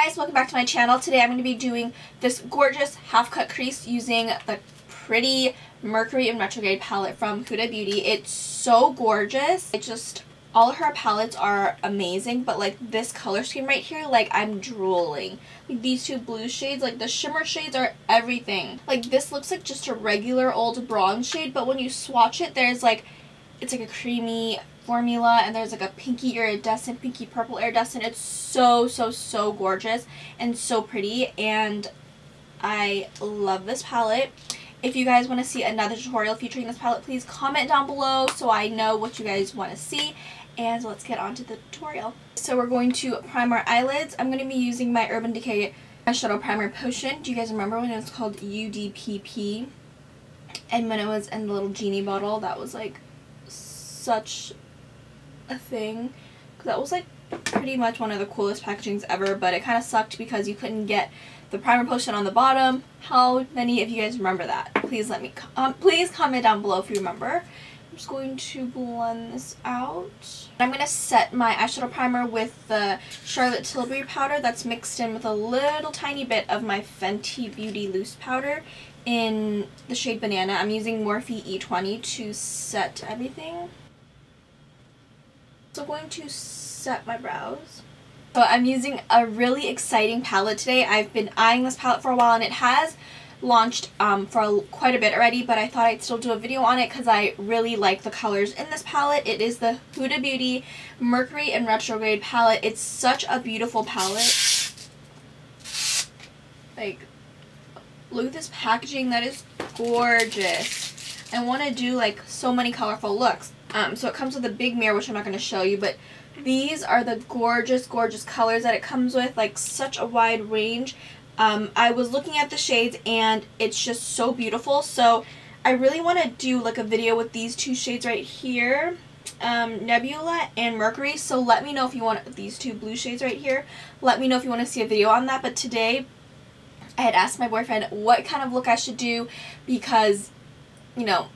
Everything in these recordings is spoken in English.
guys, welcome back to my channel. Today I'm going to be doing this gorgeous half cut crease using the pretty Mercury and Retrograde palette from Huda Beauty. It's so gorgeous. All of her palettes are amazing, but like this color scheme right here, like I'm drooling. Like these two blue shades, like the shimmer shades are everything. Like this looks like just a regular old bronze shade, but when you swatch it, there's like, it's like a creamy formula, and there's like a pinky iridescent, pinky purple iridescent. It's so gorgeous and so pretty, and I love this palette. If you guys want to see another tutorial featuring this palette, please comment down below so I know what you guys want to see. And let's get on to the tutorial. So we're going to prime our eyelids. I'm going to be using my Urban Decay eyeshadow primer potion. Do you guys remember when it was called UDPP? And when it was in the little genie bottle, that was like such a thing. That was like pretty much one of the coolest packagings ever, but it kind of sucked because you couldn't get the primer potion on the bottom. How many of you guys remember that? Please let me please comment down below if you remember. I'm just going to blend this out. I'm going to set my eyeshadow primer with the Charlotte Tilbury powder that's mixed in with a little tiny bit of my Fenty Beauty loose powder in the shade Banana. I'm using Morphe E20 to set everything. So I'm going to set my brows. So I'm using a really exciting palette today. I've been eyeing this palette for a while, and it has launched for quite a bit already, but I thought I'd still do a video on it because I really like the colors in this palette. It is the Huda Beauty Mercury and Retrograde palette. It's such a beautiful palette. Like, look at this packaging. That is gorgeous. I want to do like so many colorful looks. So it comes with a big mirror, which I'm not going to show you, but these are the gorgeous colors that it comes with, like such a wide range. I was looking at the shades and it's just so beautiful, so I really want to do like a video with these two shades right here, Nebula and Mercury. So let me know if you want these two blue shades right here. Let me know if you want to see a video on that. But today I had asked my boyfriend what kind of look I should do because, you know,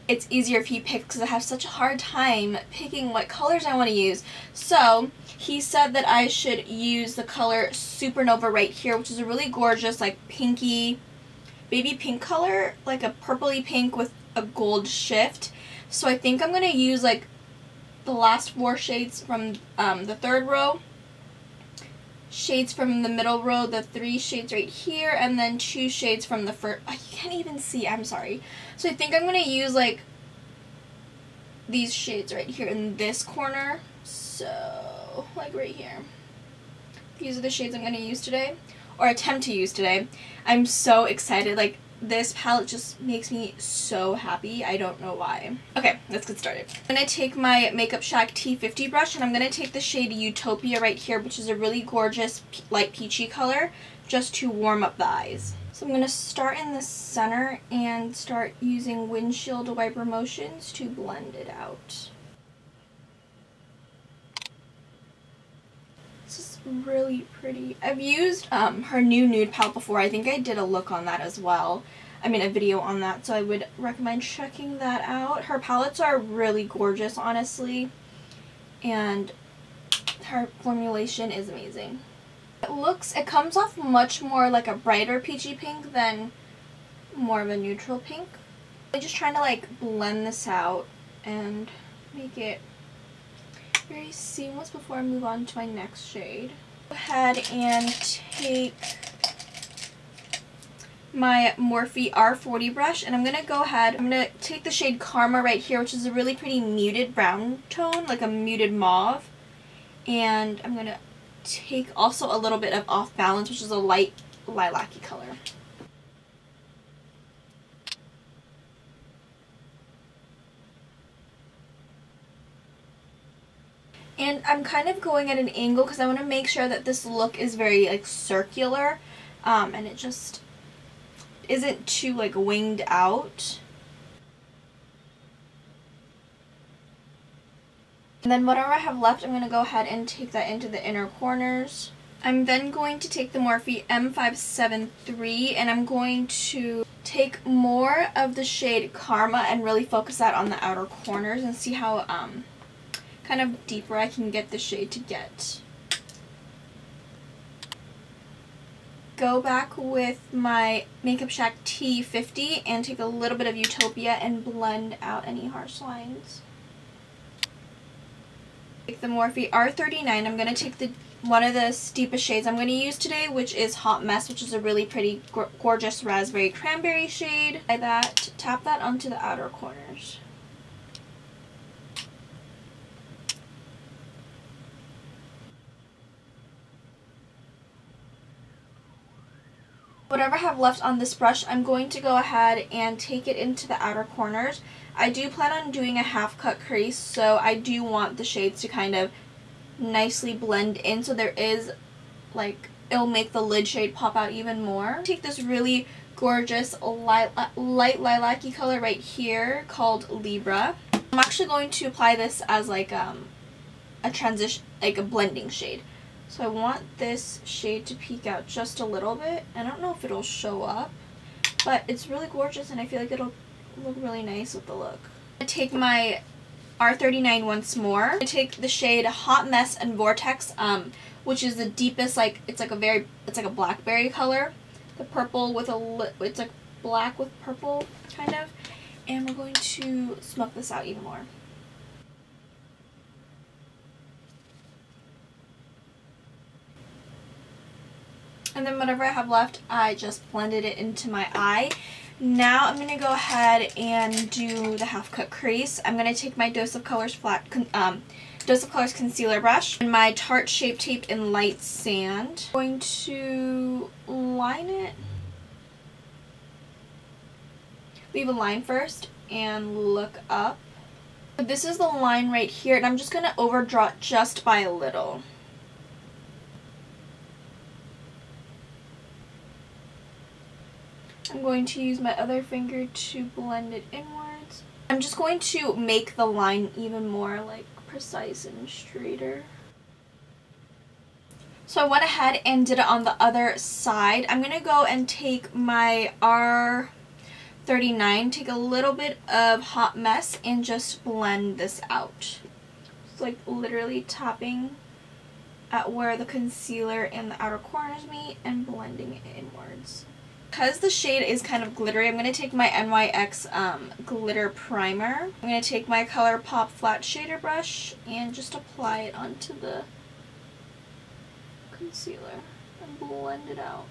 it's easier if he picks because I have such a hard time picking what colors I want to use. So he said that I should use the color Supernova right here, which is a really gorgeous like pinky, baby pink color, like a purpley pink with a gold shift. So I think I'm going to use like the last 4 shades from the third row, shades from the middle row, the 3 shades right here, and then 2 shades from the first. I can't even see, I'm sorry. So I think I'm going to use like these shades right here in this corner. So like right here. These are the shades I'm going to use today, or attempt to use today. I'm so excited. Like, this palette just makes me so happy. I don't know why. Okay, let's get started. I'm going to take my Makeup Shack T50 brush, and I'm going to take the shade Utopia right here, which is a really gorgeous light peachy color, just to warm up the eyes. So I'm going to start in the center and start using windshield wiper motions to blend it out. This is really pretty. I've used her new nude palette before. I think I did a look on that as well. I mean, a video on that, so I would recommend checking that out. Her palettes are really gorgeous, honestly, and her formulation is amazing. It comes off much more like a brighter peachy pink than more of a neutral pink. I'm just trying to like blend this out and make it very seamless before I move on to my next shade. Go ahead and take my Morphe R40 brush, and I'm going to take the shade Karma right here, which is a really pretty muted brown tone, like a muted mauve. And I'm going to take also a little bit of Off Balance, which is a light lilac-y color. And I'm kind of going at an angle because I want to make sure that this look is very like circular, and it just isn't too like winged out. And then whatever I have left, I'm going to go ahead and take that into the inner corners. I'm then going to take the Morphe M573, and I'm going to take more of the shade Karma and really focus that on the outer corners and see how kind of deeper I can get the shade to get. go back with my Makeup Shack T50 and take a little bit of Utopia and blend out any harsh lines. Take the Morphe R39. I'm going to take one of the steepest shades I'm going to use today, which is Hot Mess, which is a really pretty, gorgeous raspberry cranberry shade. Like that, tap that onto the outer corners. Whatever I have left on this brush, I'm going to go ahead and take it into the outer corners. I do plan on doing a half cut crease, so I do want the shades to kind of nicely blend in, so there is, like, it'll make the lid shade pop out even more. Take this really gorgeous light lilac-y color right here called Libra. I'm actually going to apply this as like a transition, like a blending shade. So I want this shade to peek out just a little bit. I don't know if it'll show up, but it's really gorgeous and I feel like it'll look really nice with the look. I'm going to take my R39 once more. I'm going to take the shade Hot Mess and Vortex, which is the deepest, like, it's like a blackberry color. The purple with it's like black with purple, kind of. And we're going to smoke this out even more. And then whatever I have left, I just blended it into my eye. Now I'm going to go ahead and do the half cut crease. I'm going to take my Dose of Colors concealer brush and my Tarte Shape Tape in Light Sand. I'm going to line it. Leave a line first and look up. This is the line right here, and I'm just going to overdraw it just by a little. I'm going to use my other finger to blend it inwards. I'm just going to make the line even more like precise and straighter. So I went ahead and did it on the other side. I'm going to go and take my R39, take a little bit of Hot Mess and just blend this out. It's like literally tapping at where the concealer and the outer corners meet and blending it inwards. Because the shade is kind of glittery, I'm going to take my NYX glitter primer. I'm going to take my Colourpop flat shader brush and just apply it onto the concealer and blend it out.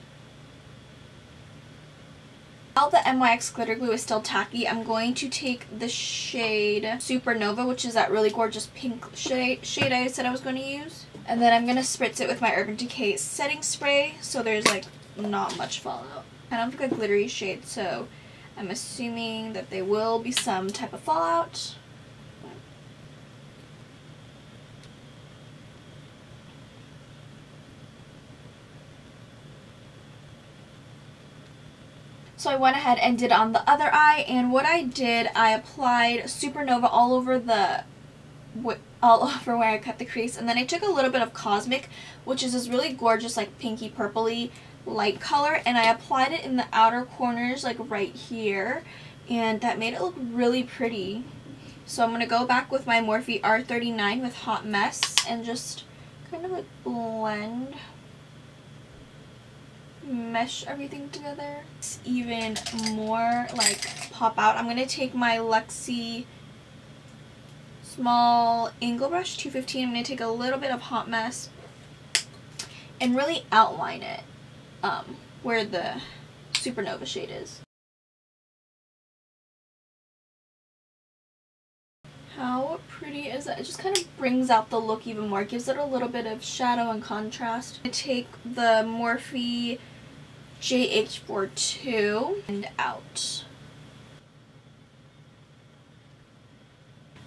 While the NYX glitter glue is still tacky, I'm going to take the shade Supernova, which is that really gorgeous pink shade I said I was going to use. And then I'm going to spritz it with my Urban Decay setting spray so there's like not much fallout. Kind of like a glittery shade, so I'm assuming that there will be some type of fallout. So I went ahead and did it on the other eye, and what I did, I applied Supernova all over where I cut the crease, and then I took a little bit of Cosmic, which is this really gorgeous like pinky purpley light color, and I applied it in the outer corners like right here, and that made it look really pretty. So I'm going to go back with my Morphe R39 with Hot Mess and just kind of like blend, mesh everything together. It's even more like pop out. I'm going to take my Luxie small angle brush 215. I'm going to take a little bit of Hot Mess and really outline it where the Supernova shade is. How pretty is that? It just kind of brings out the look even more. It gives it a little bit of shadow and contrast. I take the Morphe JH42 and out.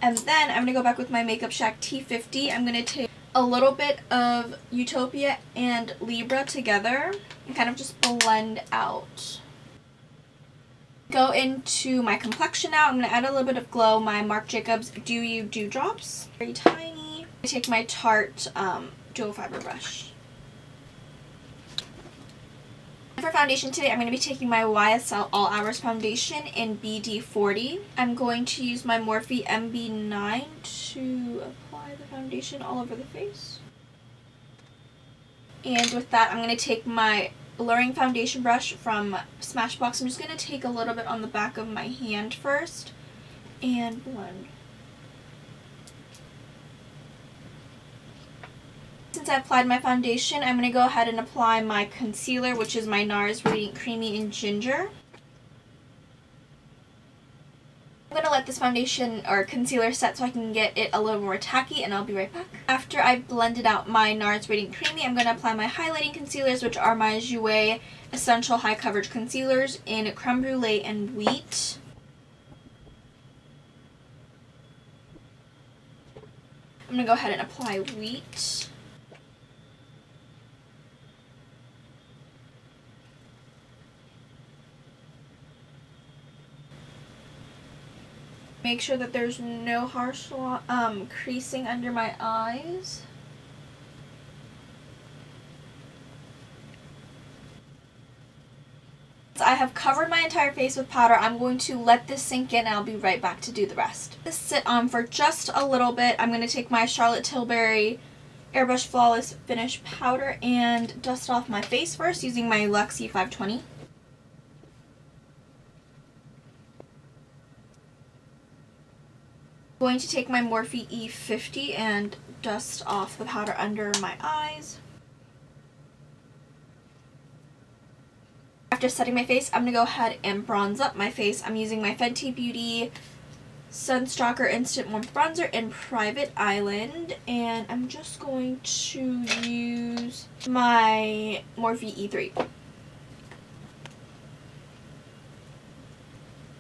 And then I'm going to go back with my Makeup Shack T50. I'm going to take a little bit of Utopia and Libra together and kind of just blend out. Go into my complexion now. I'm going to add a little bit of glow. My Marc Jacobs Do You Dewdrops. Very tiny. I take my Tarte dual fiber brush. For foundation today, I'm going to be taking my YSL All Hours foundation in BD40. I'm going to use my Morphe MB9 to apply the foundation all over the face. And with that, I'm going to take my blurring foundation brush from Smashbox. I'm just going to take a little bit on the back of my hand first and blend. Since I applied my foundation, I'm going to go ahead and apply my concealer, which is my Nars Radiant Creamy in Ginger. I'm going to let this foundation or concealer set so I can get it a little more tacky, and I'll be right back. After I've blended out my Nars Radiant Creamy, I'm going to apply my highlighting concealers, which are my Jouer Essential High Coverage Concealers in Creme Brulee and Wheat. I'm going to go ahead and apply Wheat. Make sure that there's no harsh creasing under my eyes. So I have covered my entire face with powder. I'm going to let this sink in and I'll be right back to do the rest. This sit on for just a little bit. I'm going to take my Charlotte Tilbury Airbrush Flawless Finish powder and dust off my face first using my Luxie 520. Going to take my Morphe E50 and dust off the powder under my eyes. After setting my face, I'm going to go ahead and bronze up my face. I'm using my Fenty Beauty Stalk'r Instant Warmth Bronzer in Private Island, and I'm just going to use my Morphe E3.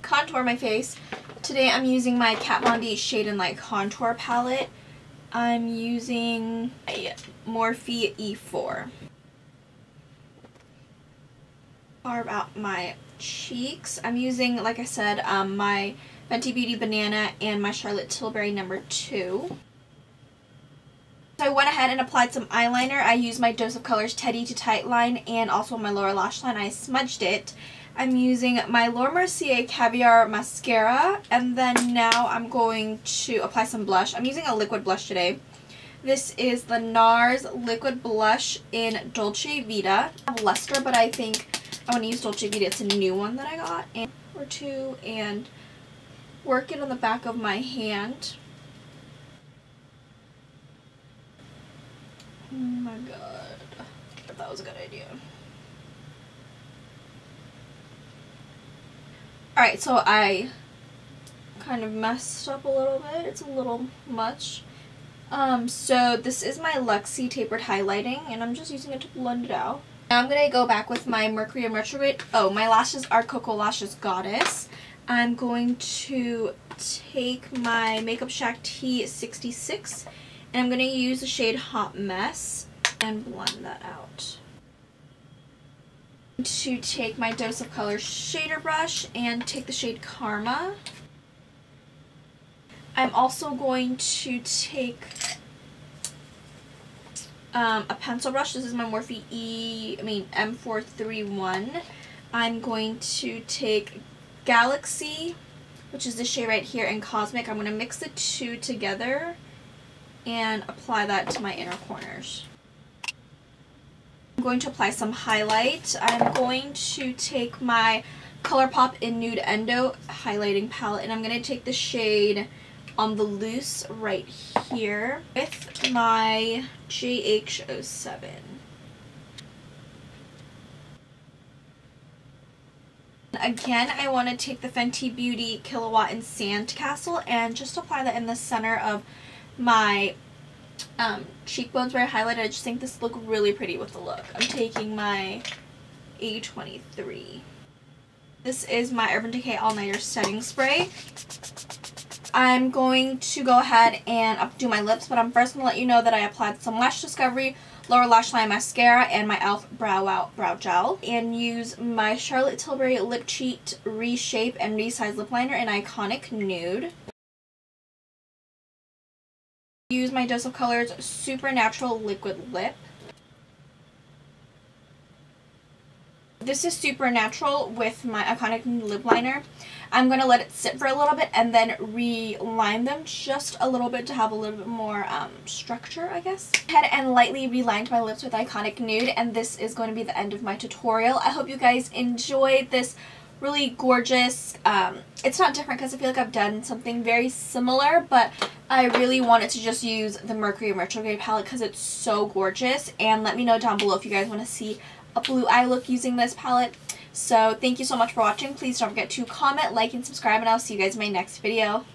Contour my face. Today I'm using my Kat Von D Shade and Light Contour Palette. I'm using a Morphe E4. Carve out my cheeks. I'm using, like I said, my Fenty Beauty Banana and my Charlotte Tilbury No. 2. So I went ahead and applied some eyeliner. I used my Dose of Colors Teddy to Tightline and also my lower lash line. I smudged it. I'm using my Laura Mercier Caviar Mascara, and then now I'm going to apply some blush. I'm using a liquid blush today. This is the Nars Liquid Blush in Dolce Vita. I have Luster, but I think I want to use Dolce Vita. It's a new one that I got. Or two, and work it on the back of my hand. Oh my god. That was a good idea. Alright, so I kind of messed up a little bit. It's a little much. So this is my Luxie Tapered Highlighting, and I'm just using it to blend it out. Now I'm going to go back with my Mercury and Retrograde. Oh, my lashes are Koko Lashes Goddess. I'm going to take my Makeup Shack T66, and I'm going to use the shade Hot Mess and blend that out. To take my Dose of Colors shader brush and take the shade Karma. I'm also going to take a pencil brush. This is my Morphe M431. I'm going to take Galaxy, which is the shade right here, and Cosmic. I'm going to mix the two together and apply that to my inner corners. I'm going to apply some highlight. I'm going to take my Colourpop in Nude Endo highlighting palette, and I'm going to take the shade On the Loose right here with my JH07. Again, I want to take the Fenty Beauty Killawatt in Sandcastle and just apply that in the center of my cheekbones where I highlighted. I just think this look really pretty with the look. I'm taking my A23. This is my Urban Decay All Nighter Setting Spray. I'm going to go ahead and do my lips, but I'm first going to let you know that I applied some Lash Discovery Lower Lash Line Mascara and my e.l.f. Brow Out Brow Gel, and use my Charlotte Tilbury Lip Cheat Reshape and Resize Lip Liner in Iconic Nude. Use my Dose of Colors Supernatural Liquid Lip. This is Supernatural with my Iconic Nude Lip Liner. I'm going to let it sit for a little bit and then reline them just a little bit to have a little bit more structure, I guess. Head and lightly relined my lips with Iconic Nude, and this is going to be the end of my tutorial. I hope you guys enjoyed this really gorgeous, it's not different because I feel like I've done something very similar, but I really wanted to just use the Mercury and Retrograde palette because it's so gorgeous. And let me know down below if you guys want to see a blue eye look using this palette. So thank you so much for watching. Please don't forget to comment, like, and subscribe, and I'll see you guys in my next video.